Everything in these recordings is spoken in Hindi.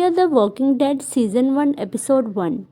Fear the walking dead season 1 episode 1।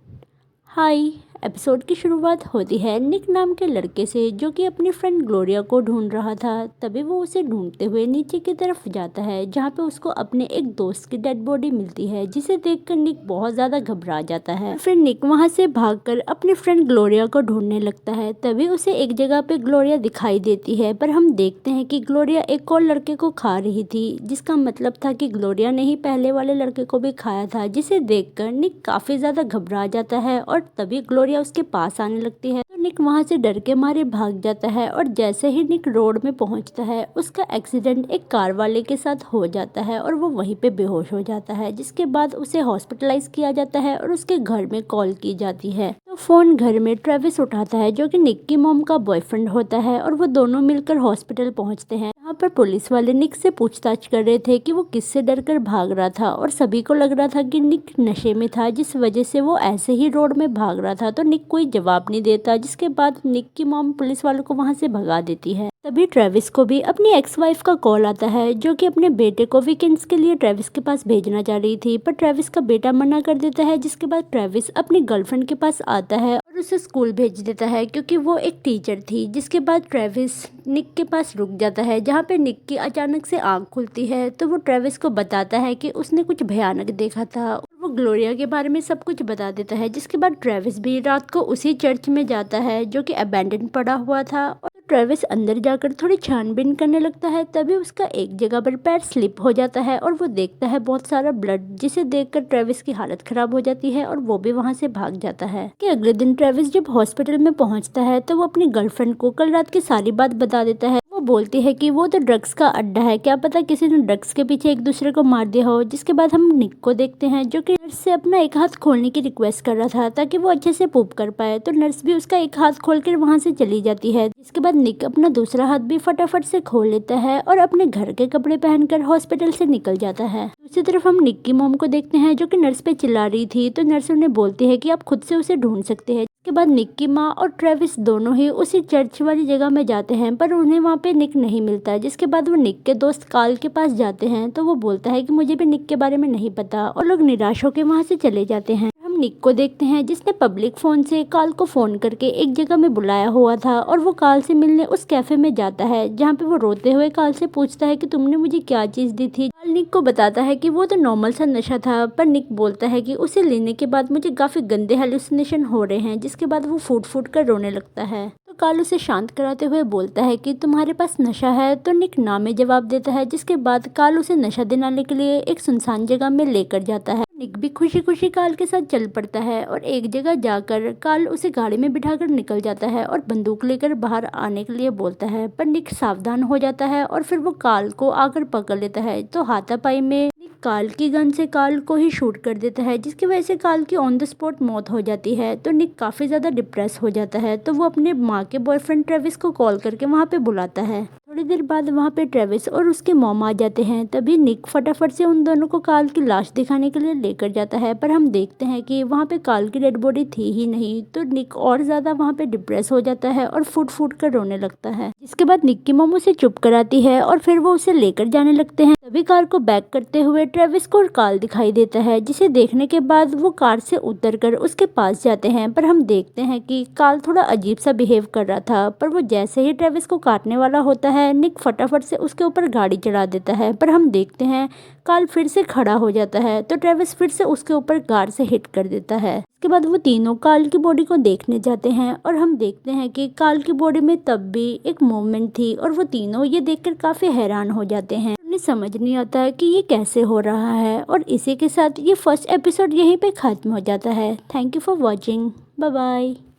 Hi. Episode की शुरुआत होती है निक नाम के लड़के से जो कि अपनी फ्रेंड ग्लोरिया को ढूंढ रहा था। तभी वो उसे ढूंढते हुए नीचे की तरफ जाता है जहाँ पे उसको अपने एक दोस्त की डेड बॉडी मिलती है, जिसे देखकर निक बहुत ज़्यादा घबरा जाता है। फिर निक वहाँ से भागकर अपनी फ्रेंड ग्लोरिया को ढूंढने लगता है। तभी उसे एक जगह पे ग्लोरिया दिखाई देती है, पर हम देखते हैं कि ग्लोरिया एक और लड़के को खा रही थी, जिसका मतलब था कि ग्लोरिया ने ही पहले वाले लड़के को भी खाया था, जिसे देखकर निक काफ़ी ज़्यादा घबरा जाता है और तभी ग्लोरिया उसके पास आने लगती है। तो निक वहां से डर के मारे भाग जाता है और जैसे ही निक रोड में पहुंचता है उसका एक्सीडेंट एक कार वाले के साथ हो जाता है और वो वहीं पे बेहोश हो जाता है, जिसके बाद उसे हॉस्पिटलाइज किया जाता है और उसके घर में कॉल की जाती है। तो फोन घर में ट्रेविस उठाता है जो कि निक की मॉम का बॉयफ्रेंड होता है और वो दोनों मिलकर हॉस्पिटल पहुंचते हैं। यहाँ पर पुलिस वाले निक से पूछताछ कर रहे थे कि वो किससे डरकर भाग रहा था और सभी को लग रहा था कि निक नशे में था, जिस वजह से वो ऐसे ही रोड में भाग रहा था। तो निक कोई जवाब नहीं देता, जिसके बाद निक की मॉम पुलिस वालों को वहां से भगा देती है। तभी ट्रेविस को भी अपनी एक्स वाइफ का कॉल आता है जो कि अपने बेटे को वीकेंड्स के लिए ट्रेविस के पास भेजना चाह रही थी, पर ट्रेविस का बेटा मना कर देता है, जिसके बाद ट्रेविस अपनी गर्लफ्रेंड के पास आता है और उसे स्कूल भेज देता है क्योंकि वो एक टीचर थी। जिसके बाद ट्रेविस निक के पास रुक जाता है जहाँ पे निक की अचानक से आंख खुलती है। तो वो ट्रेविस को बताता है कि उसने कुछ भयानक देखा था और वो ग्लोरिया के बारे में सब कुछ बता देता है। जिसके बाद ट्रेविस भी रात को उसी चर्च में जाता है जो कि अबैंडन पड़ा हुआ था और ट्रेविस अंदर जाकर थोड़ी छानबीन करने लगता है। तभी उसका एक जगह पर पैर स्लिप हो जाता है और वो देखता है बहुत सारा ब्लड, जिसे देखकर ट्रेविस की हालत खराब हो जाती है और वो भी वहां से भाग जाता है। कि अगले दिन ट्रेविस जब हॉस्पिटल में पहुंचता है तो वो अपनी गर्लफ्रेंड को कल रात की सारी बात बता देता है। वो बोलती है कि वो तो ड्रग्स का अड्डा है, क्या पता किसी ने ड्रग्स के पीछे एक दूसरे को मार दिया हो। जिसके बाद हम निक को देखते हैं जो कि नर्स से अपना एक हाथ खोलने की रिक्वेस्ट कर रहा था ताकि वो अच्छे से पूप कर पाए। तो नर्स भी उसका एक हाथ खोलकर वहां से चली जाती है। जिसके बाद निक अपना दूसरा हाथ भी फटाफट से खोल लेता है और अपने घर के कपड़े पहनकर हॉस्पिटल से निकल जाता है। दूसरी तरफ हम निक की मॉम को देखते हैं जो कि नर्स पे चिल्ला रही थी। तो नर्स उन्हें बोलती है कि आप खुद से उसे ढूंढ सकते हैं। इसके बाद निक की माँ और ट्रेविस दोनों ही उसी चर्च वाली जगह में जाते हैं, पर उन्हें वहाँ पे निक नहीं मिलता है। जिसके बाद वो निक के दोस्त काल के पास जाते हैं तो वो बोलता है कि मुझे भी निक के बारे में नहीं पता और लोग निराश होकर वहाँ से चले जाते हैं। हम निक को देखते हैं जिसने पब्लिक फोन से काल को फोन करके एक जगह में बुलाया हुआ था और वो काल से मिलने उस कैफे में जाता है जहाँ पे वो रोते हुए काल से पूछता है कि तुमने मुझे क्या चीज दी थी। काल निक को बताता है कि वो तो नॉर्मल सा नशा था, पर निक बोलता है कि उसे लेने के बाद मुझे काफी गंदे हेलुसिनेशन हो रहे हैं। जिसके बाद वो फूट फूट कर रोने लगता है। तो काल उसे शांत कराते हुए बोलता है कि तुम्हारे पास नशा है। तो निक ना में जवाब देता है। जिसके बाद काल उसे नशा दिलाने के लिए एक सुनसान जगह में लेकर जाता है। निक भी खुशी खुशी काल के साथ चल पड़ता है और एक जगह जाकर काल उसे गाड़ी में बिठाकर निकल जाता है और बंदूक लेकर बाहर आने के लिए बोलता है, पर निक सावधान हो जाता है और फिर वो काल को आकर पकड़ लेता है। तो हाथापाई में निक काल की गन से काल को ही शूट कर देता है, जिसकी वजह से काल की ऑन द स्पॉट मौत हो जाती है। तो निक काफी ज्यादा डिप्रेस हो जाता है। तो वो अपने माँ के बॉयफ्रेंड ट्रेविस को कॉल करके वहाँ पे बुलाता है। थोड़ी देर बाद वहाँ पे ट्रेविस और उसके मॉम आ जाते हैं। तभी निक फटाफट से उन दोनों को काल की लाश दिखाने के लिए लेकर जाता है, पर हम देखते हैं कि वहाँ पे काल की डेड बॉडी थी ही नहीं। तो निक और ज्यादा वहाँ पे डिप्रेस हो जाता है और फूट फूट कर रोने लगता है। जिसके बाद निक की मॉम उसे चुप कराती है और फिर वो उसे लेकर जाने लगते हैं। तभी कार को बैक करते हुए ट्रेविस को काल दिखाई देता है, जिसे देखने के बाद वो कार से उतरकर उसके पास जाते हैं। पर हम देखते हैं कि काल थोड़ा अजीब सा बिहेव कर रहा था, पर वो जैसे ही ट्रेविस को काटने वाला होता है निक फटाफट से उसके ऊपर गाड़ी चढ़ा देता है। पर हम देखते हैं काल फिर से खड़ा हो जाता है। तो ट्रेविस फिर से उसके ऊपर कार से हिट कर देता है। इसके बाद वो तीनों काल की बॉडी को देखने जाते हैं और हम देखते हैं कि काल की बॉडी में तब भी एक मूवमेंट थी और वो तीनों ये देखकर काफी हैरान हो जाते हैं। उन्हें समझ नहीं आता कि ये कैसे हो रहा है। और इसी के साथ ये फर्स्ट एपिसोड यहीं पे खत्म हो जाता है। Thank you for watching. Bye bye.